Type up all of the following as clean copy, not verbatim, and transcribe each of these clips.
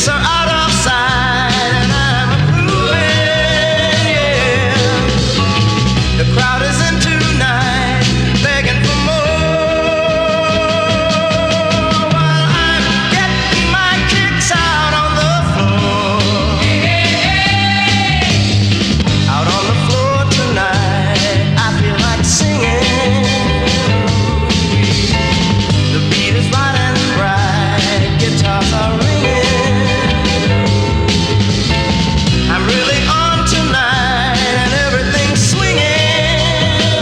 chicks are out of sight and I'm approving, yeah. The crowd is in tonight, begging for more, while I'm getting my kicks out on the floor. Out on the floor tonight, I feel like singing. The beat is right and bright, guitars are ringing. I'm really on tonight and everything's swinging.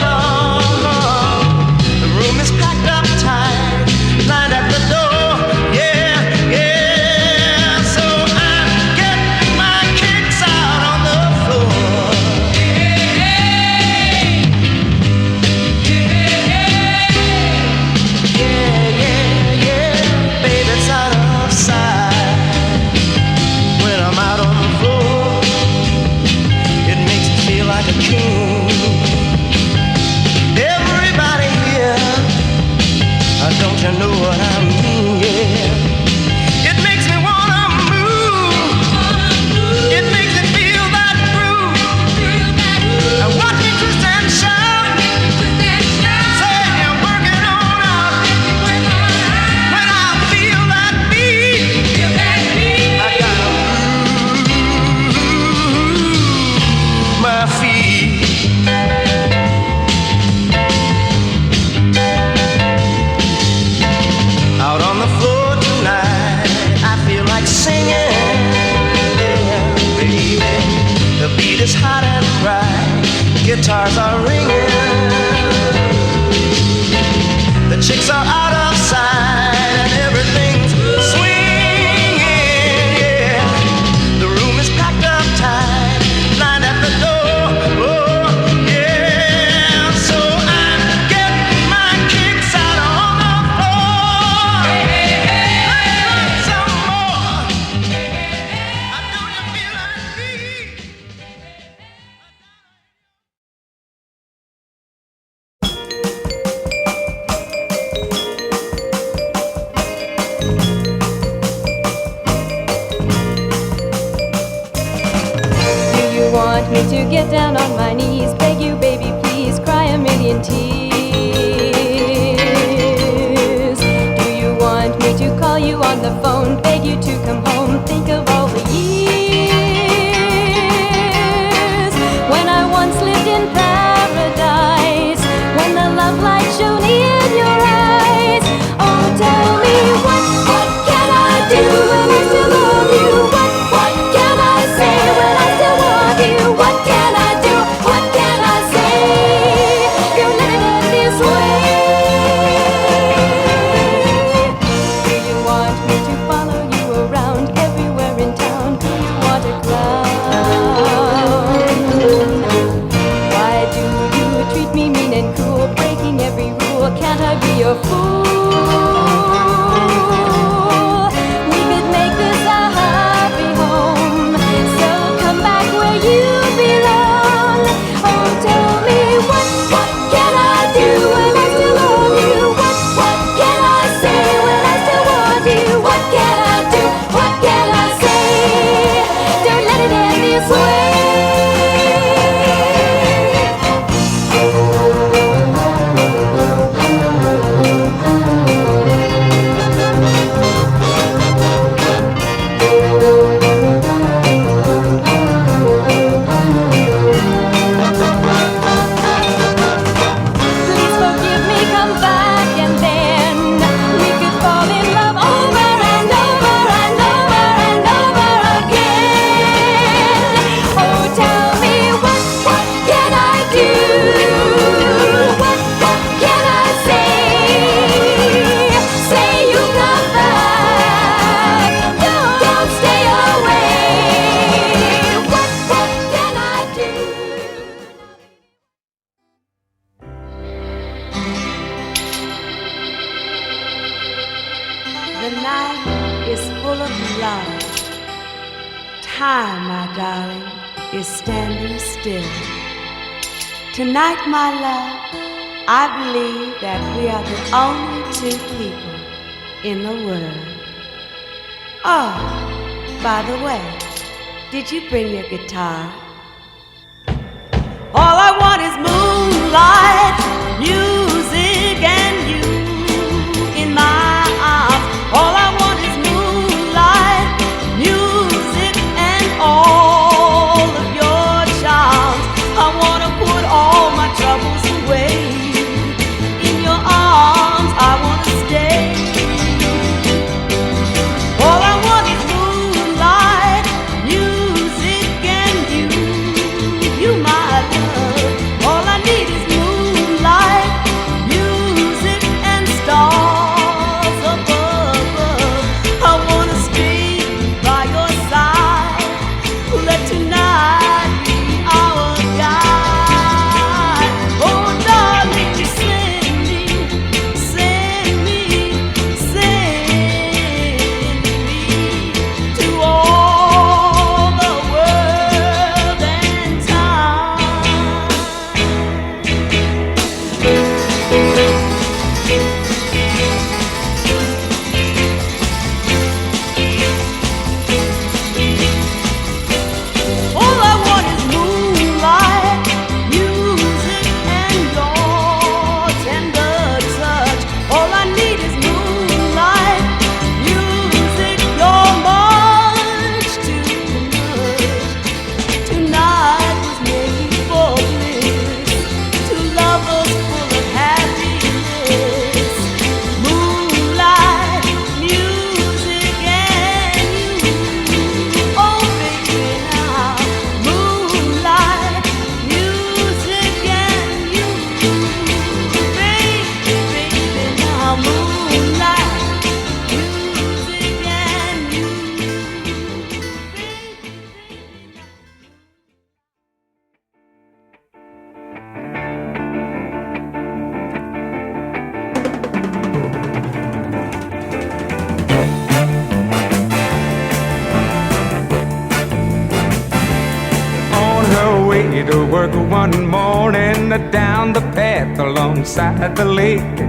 Oh, the room is packed up tight, lined at the door. Yeah, yeah. So I'm getting my kicks out on the floor. Yeah, yeah, yeah. Baby, it's out of sight. When I'm out on the floor, it makes me feel like a king. Everybody here, don't you know what I mean? Yeah. It makes me wanna move. It makes me feel that groove. And watch me twist and shout. Say I'm working on out. When I feel that beat, I gotta move my feet. Out on the floor tonight, I feel like singing. Yeah, baby. The beat is hot and bright, guitars are ringing. The chicks are out of sight and everything's swinging. Yeah, the room is packed up tight, lined at the door. Oh, yeah. So I'm getting my kicks out on the floor. Some more. Don't you feel like me? Do you want me to get down on my knees, beg you, baby, please, cry a million tears? Do you want me to call you on the phone, beg you to come home, think of all the years when I once lived in paradise, when the love light shone in your eyes? Oh, tell me what can I do when I still love you? What can I say when I still want you? What can I do? What can I say? You're living in this way. Do you want me to follow you around everywhere in town? Do you want a crown? Why do you treat me mean and cruel, breaking every rule? Can't I be your fool? We could make this a happy home, so come back where you belong. Oh, tell me what can I do when I still love you? What can I say when I still want you? What can I do? What can I say? Don't let it end this way. Please forgive me, come back, and then we could fall in love over and over and over and over again. Oh, tell me what can I do? What can I say? Say you'll come back. Don't stay away. What can I do? The night is full of love. Time, my darling, is standing still. Tonight, my love, I believe that we are the only two people in the world. Oh, By the way, did you bring your guitar? All I want is moonlight, music, and you in my arms. All I want is moonlight, music, and all of your charms. I wanna put all my troubles away. In your arms, I wanna stay. All I want is moonlight, music, and you my love. All I need is moonlight, music, and stars above. I wanna stay by your side. Let tonight be our guide. Oh, darling, send me, send me, send me to all the world and time. All I want is moonlight, music, and your tender touch. All I need is moonlight, music, you're much too much. Tonight was made for bliss, two lovers full of happiness. Moonlight, music, and you. Oh, baby, now. Moonlight, music, and you. Baby, baby, now. Moonlight, music, and you. On her way to work one morning, down the path alongside the lake,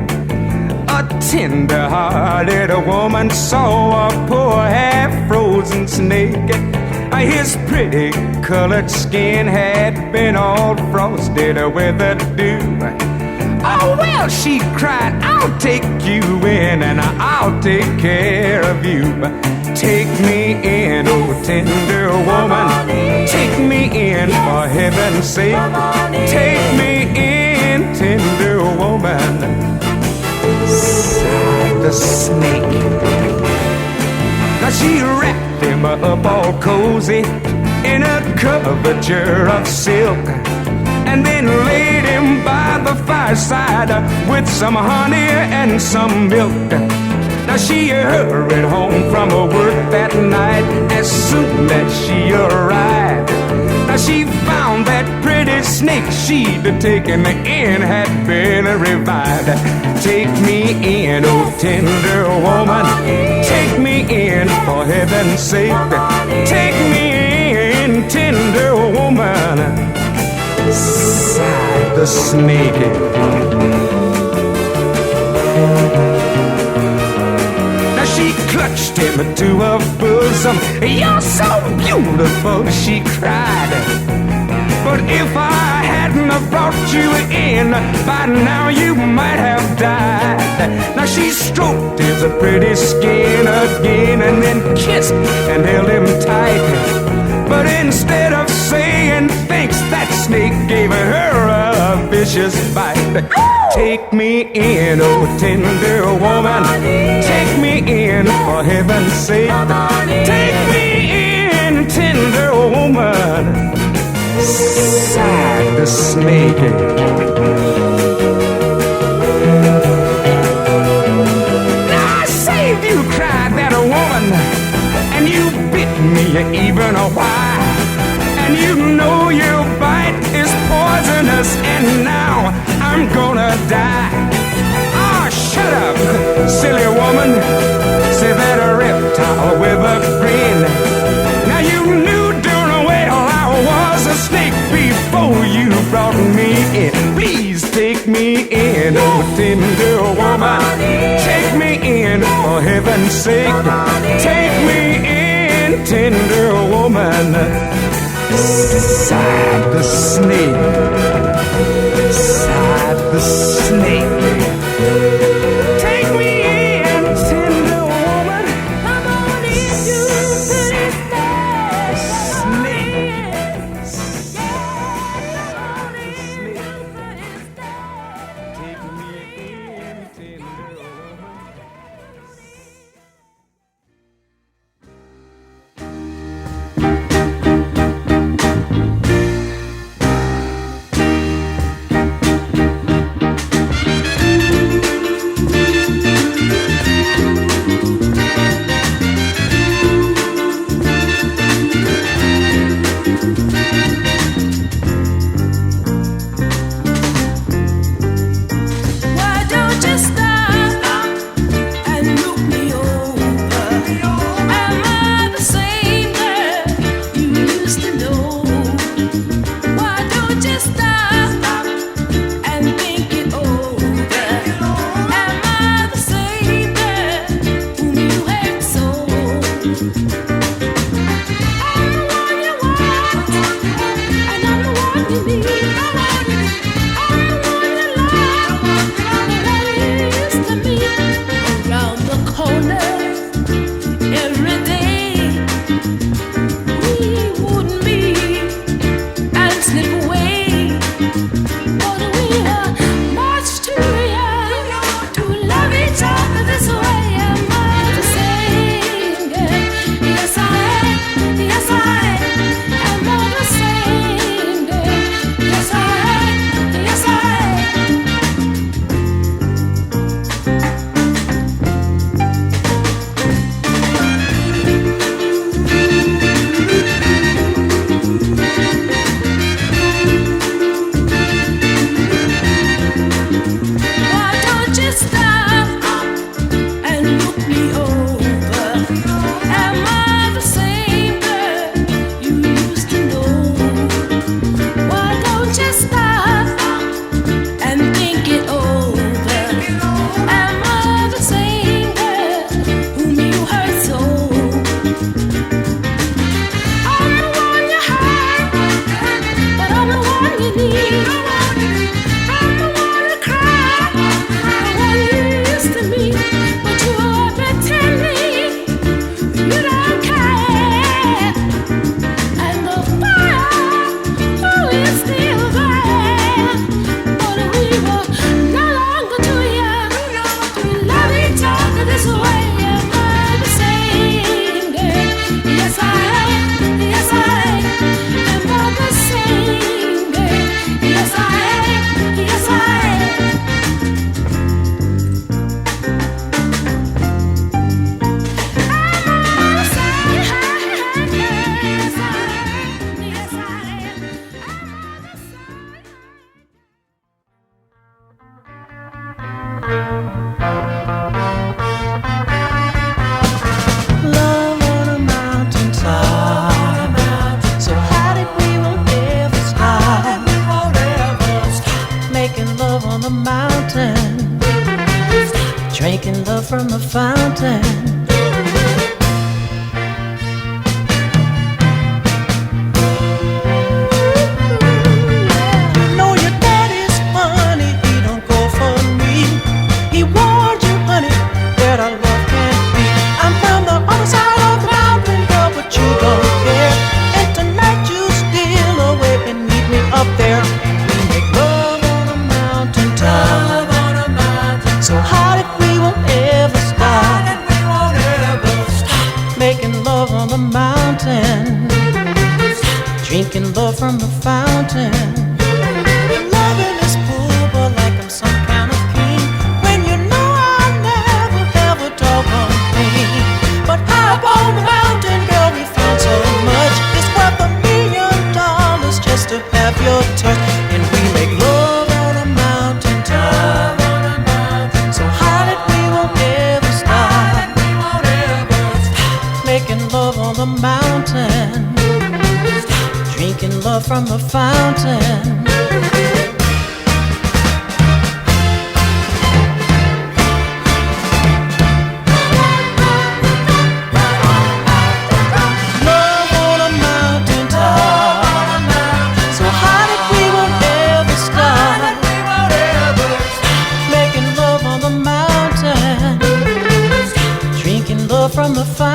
a tender-hearted woman saw a poor half-frozen snake. His pretty colored skin had been all frosted with the dew. Oh, well, she cried, I'll take you in and I'll take care of you. Take me in, oh tender woman. Take me in, for heaven's sake. Take me in, tender woman. Sighed the snake. Now she wrapped him up all cozy in a coverture of silk, and then laid him by the fireside with some honey and some milk. Now she hurried home from her work that night as soon as she arrived. Now she found that pretty snake she'd taken in had been revived. Take me in, oh tender woman. Take me in, for heaven's sake. Take me in, tender woman. Sighed the snake. Now she clutched him to her bosom. You're so beautiful, she cried. But if I hadn't have brought you in, by now you might have died. Now she stroked his pretty skin again, and then kissed and held him tight. But instead of saying thanks, that snake gave her a vicious bite. Take me in, oh tender woman. Take me in, for heaven's sake. Take me in, tender woman. Sighed the snake. Now I saved you, cried that woman, and you bit me even a while. And you know your bite is poisonous, and now I'm gonna die. Ah, shut up, silly woman, said that reptile with a grin. Now you knew darn well I was a snake before you brought me in. Please take me in, oh tender woman. Take me in, for heaven's sake. Take me in, tender woman, sighed the snake, sighed the snake. Take me in, tender woman. Come on into pretty snake. Snake. Take me in, tender woman. Why don't you stop and look me over? Am I the same girl you used to know? Why don't you stop and think it over? Am I the same girl whom you hate so? I'm the one you want, and I'm the one you need. I'm the one you love, the one you used to meet around the corner every day. We would meet and slip away, but we are much too young to love each other this way. Am I the same girl? Yes, I am. Yes, I am. Am I the same girl? Yes, I am. Yes, I am. Why don't you stop and look me over? Am I the same girl you used to know? Why don't you stop and think it over? Am I the same girl whom you hurt so? I'm the one you hurt, but I'm the one you need. I'm the one to cry, the one you used to meet, but you are pretending you don't care. And the fire, oh, is still there, but we were no longer too young to love each other this way. Am I the same girl? Yes, I am. Yes, I am. Am I the same girl? Yes, I am. Yes, I am. Love on a mountaintop. So high that we won't ever stop. Making love on the mountain. Drinking love from the fountain. Know your daddy's money, he don't go for me. He warned you, honey, that our love can't be. I'm from the other side of the mountain, girl, but you don't care. And tonight you steal away and meet me up there. And we make love on a mountaintop. So high that we won't ever stop. Making love on the mountain. Drinking love from the fountain. Loving is cool, but like I'm some kind of king. When you know I never have a doggone thing. But high up on the mountain, girl, we found so much. It's worth $1 million just to have your touch. And we make love on a mountaintop. So high that we won't ever stop. Making love on the mountain. Drinking love from the fountain. Love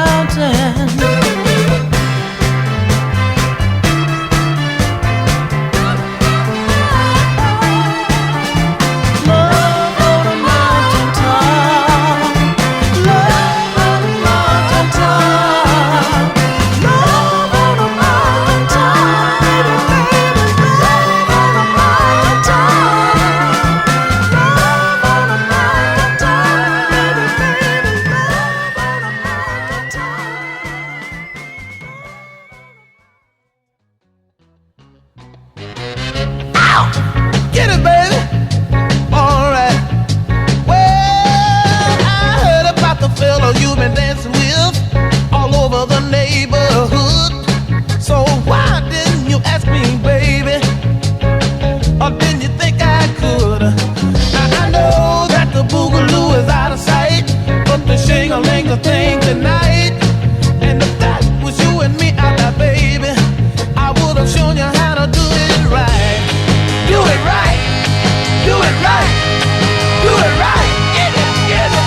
mountain. Love on a mountain top. Love on a mountain top. Love on a mountain top. Baby, baby, love on a mountain top. Love on a mountain top. Baby, baby, love on a mountain top. Get it, baby. All right. Well, I heard about the fellow you've been dancing with all over the neighborhood. So why didn't you ask me, baby? Or didn't you think I could? Now I know that the boogaloo is out of sight, but the shing-a-ling thing tonight. And if that was you and me out there, baby, I would have shown you how to do it right. Do it right. Do it right. Do it right. Get it, get it.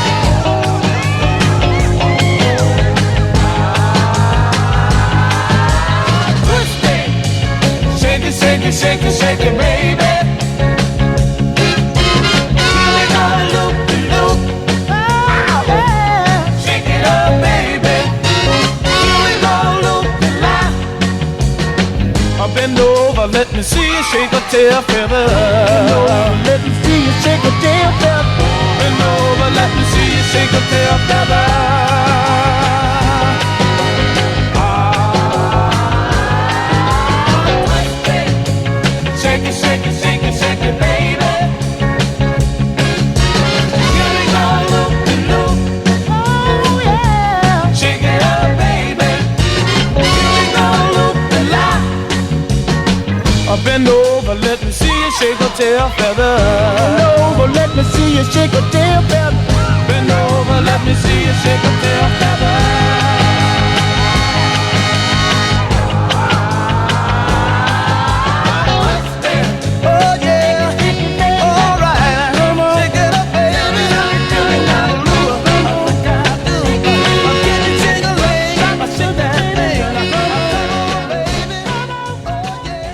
Twist it. Shake it, shake it, shake it, shake it, baby. Here we go, loop de loop. Oh, yeah. Shake it up, baby. Here we go, loop de line. Bend over, let me see you shake a tail feather. Bend over, let me see you shake a tail feather. Bend over, let me see you shake a tail feather. Shake it, shake it, shake it, shake it, baby. Here we go, loop de loop. Oh yeah. Shake it up, baby. Here we go, loop de line. Bend over, let me see you shake a tail feather. Bend over, let me see you shake a tail feather. Bend over, let me see you shake a tail feather. Oh yeah, all right. Shake it up, baby. I'm getting jingling. I shake that thing. Come on, baby. Oh yeah.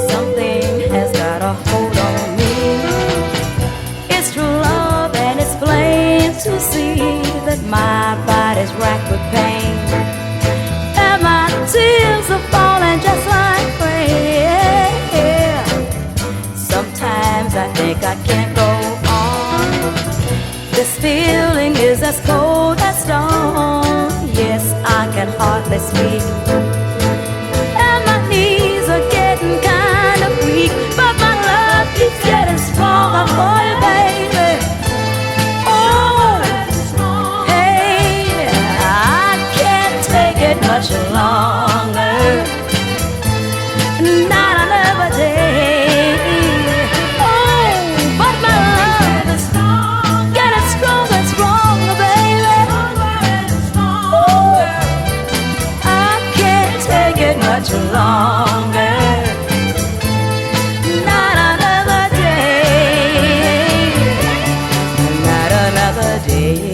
Something has got a hold on me. It's true love, and it's plain to see that my body's racked with pain, and my tears are falling just like rain. Sometimes I think I can't go on. This feeling is as cold as stone. Yes, I can hardly speak, and my knees are getting kind of weak, but my love keeps getting stronger for you, baby. Oh, hey, I can't take it much longer. Not another day. Oh, but my love is getting stronger, stronger, baby. Oh, I can't take it much longer. Not another day. Not another day.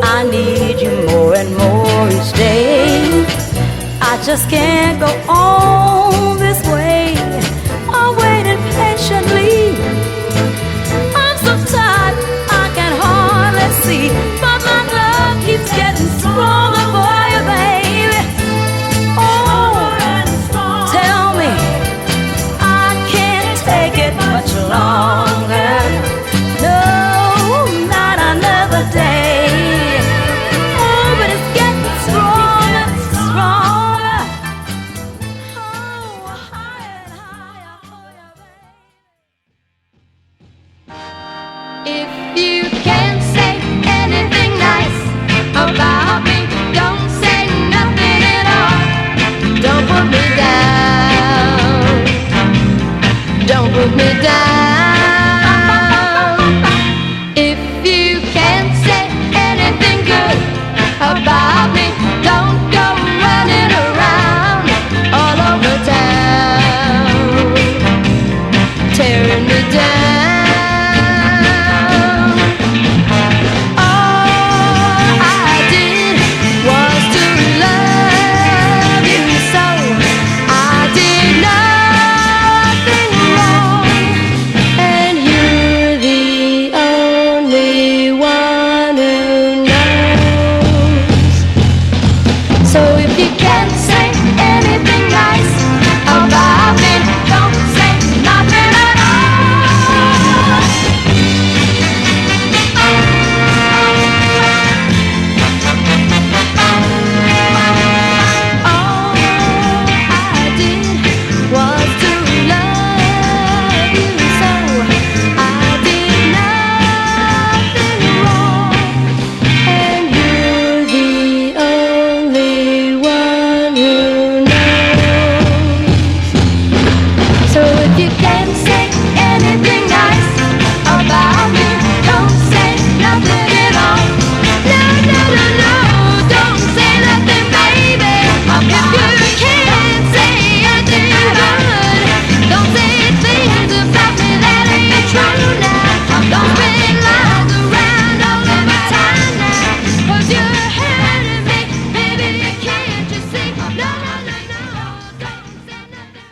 I need you more and more each day. I just can't go on this way. I'm waiting patiently. I'm so tired, I can hardly see, but my love keeps getting stronger for you, baby. Oh, tell me, I can't take it much longer. No, not another day. Oh, but it's getting stronger, stronger. Oh, higher and higher for you, baby. If you can't say anything nice about me, don't say nothing at all. Don't put me down. you can't say anything nice about me, don't say nothing at all. No, no, no, no, don't say nothing, baby. If you can't say anything good, don't say things about me that ain't true now. Don't spread lies around all over town now, 'cause you're hurting me, baby, can't you see? No, no, no, no, don't say nothing.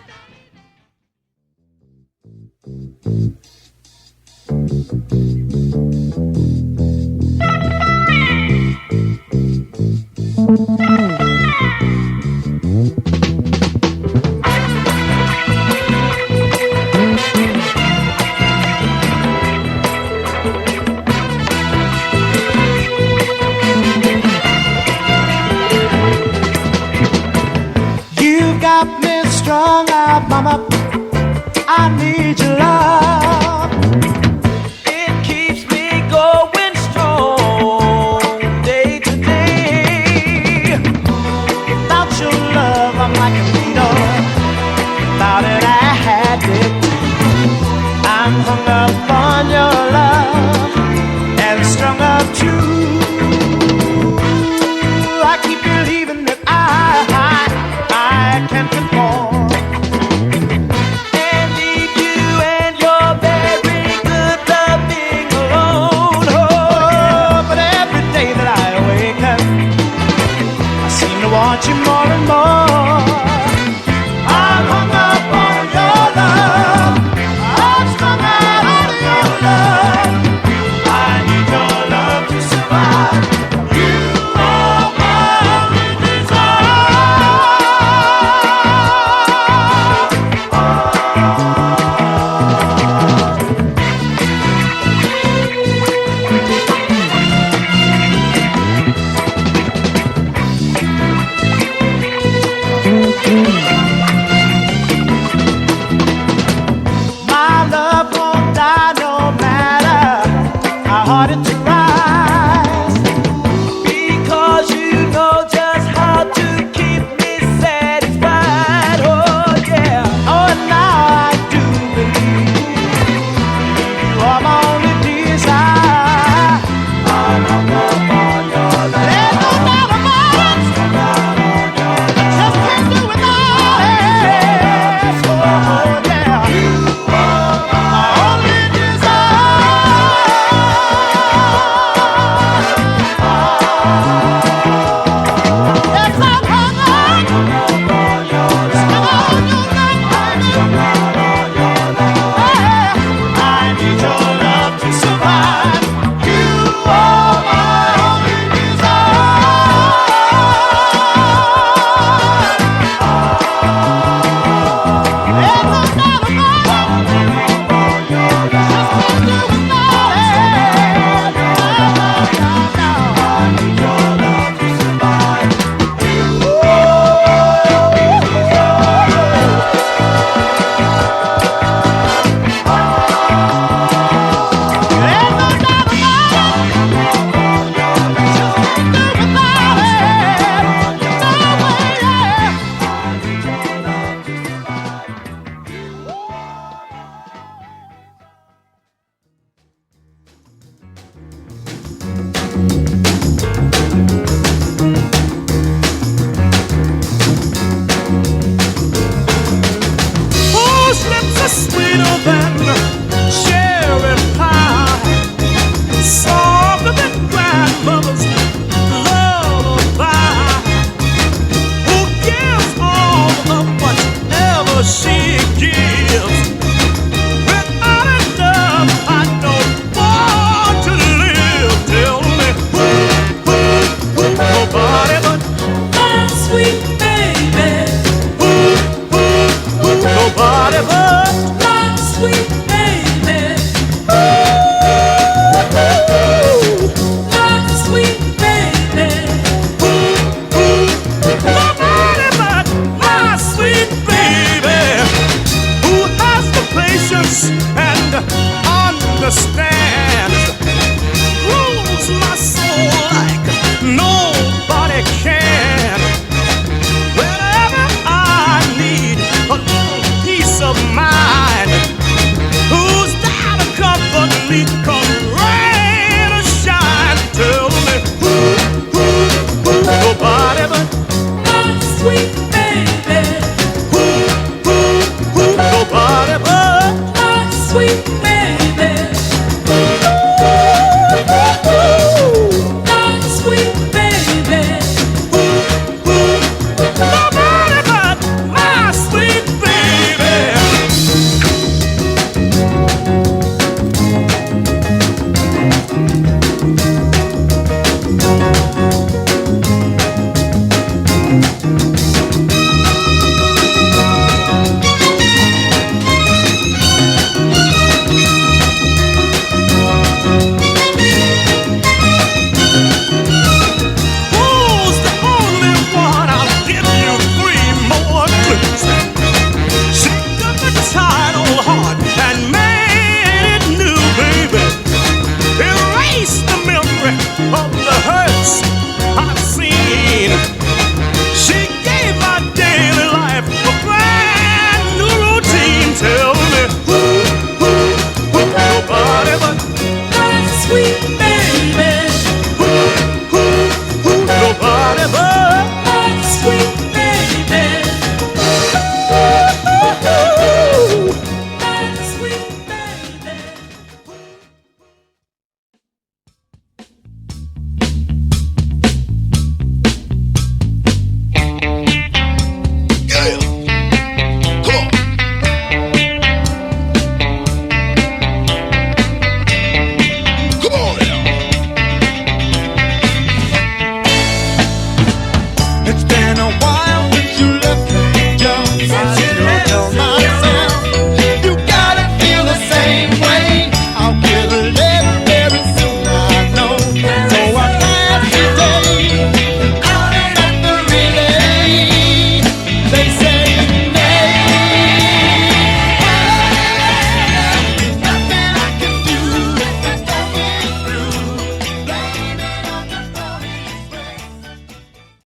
You got me strung out, mama. I need your love. It keeps me going strong day to day. Without your love, I'm like a needle. Without it, I had it. I'm hung up on your love and strung up too. I keep believing that I can conform and leave you and your very good love being alone. Oh, but every day that I awaken, I seem to want you more and more. I'm hung up on your love. I'm strung out on your love. I need your love to survive. You are my only desire. My love won't die no matter how hard it tries, because you know just how to keep me satisfied. Oh yeah, oh and now I do believe you are my only desire. I'm hung up on your love. There's no doubt about it. Just can't do without it. Oh yeah, you are my only desire. Yes, I'm hung up on your love. I need your love to survive. You are my only desire. There's no doubt about it. Just can't do without it. I need your love to survive. There's no doubt about it. Just can't do without it. No way. Whose lips are sweeter than